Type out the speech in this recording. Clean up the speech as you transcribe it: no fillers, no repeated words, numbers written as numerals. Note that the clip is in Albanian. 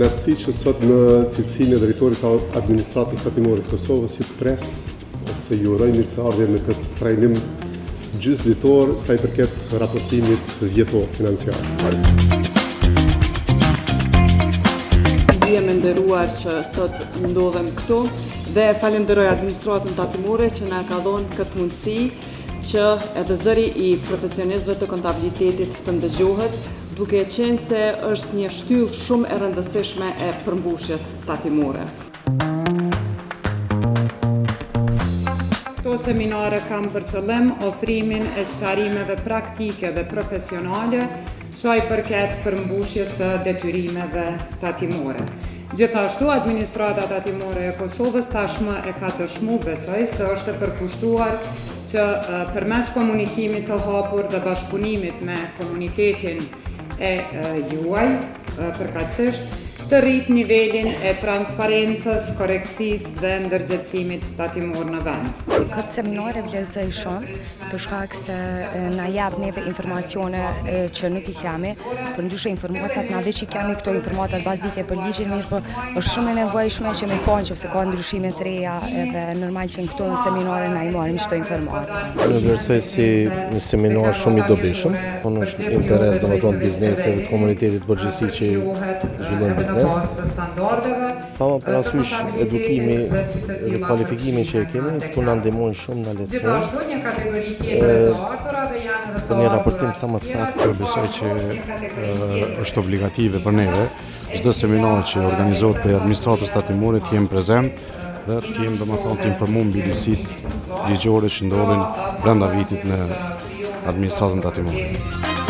Knatësi që sot në cilësinë e drejtorit të administratës tatimore të Kosovës si pres ose ju uroj mirëseardhje në këtë trajnim gjysmëvitor sa i përket raportimit vjetor financiar. Jam e nderuar që sot ndodhem këtu dhe falenderoj administratën tatimore që na ka dhënë këtë mundësi që edhe zëri i profesionistëve të kontabilitetit të ndëgjohet, duke qenë se është një shtyllë shumë e rëndësishme e përmbushjes tatimore. Këto seminare kanë për qëllim ofrimin e sqarimeve praktike dhe profesionale sa i përket përmbushjes së detyrimeve tatimore. Gjithashtu, administrata tatimore e Kosovës tashmë e ka dëshmu besoj se është e përkushtuar që përmes komunikimit të hapur dhe bashkëpunimit me komunitetin e juaj përkatësisht të rrit nivelin e transparencës, korekcisë dhe ndërgjegjësimit tatimor në vend. Këtë seminar e vlerësoj shumë për shkak se na jep neve informacione që nuk i kemi, për ndryshe informatat na dhe që kemi këto informatat bazike për ligjin, mirë po është shumë e nevojshme që me konë që se ka ndryshime të reja edhe normal që në këto në seminare na i marim qëto informata. Unë vlerësoj si një seminar shumë i dobishëm, unë është interes dhe më tonë bizneseve të komunitetit përgjithësi që zhvillojnë biznes. Pa më parasysh edukimi dhe kvalifikimi që e kemi, këtu në ndihmojnë shumë në lehtësojnë. Për një raportim sa më të saktë, besoj që është obligative për neve. Çdo seminar që organizohet për administratës tatimore të jemi prezent dhe të jemi domethënë të informuar mbi ligjitë ligjore që ndodhin brenda vitit në administratën tatimore.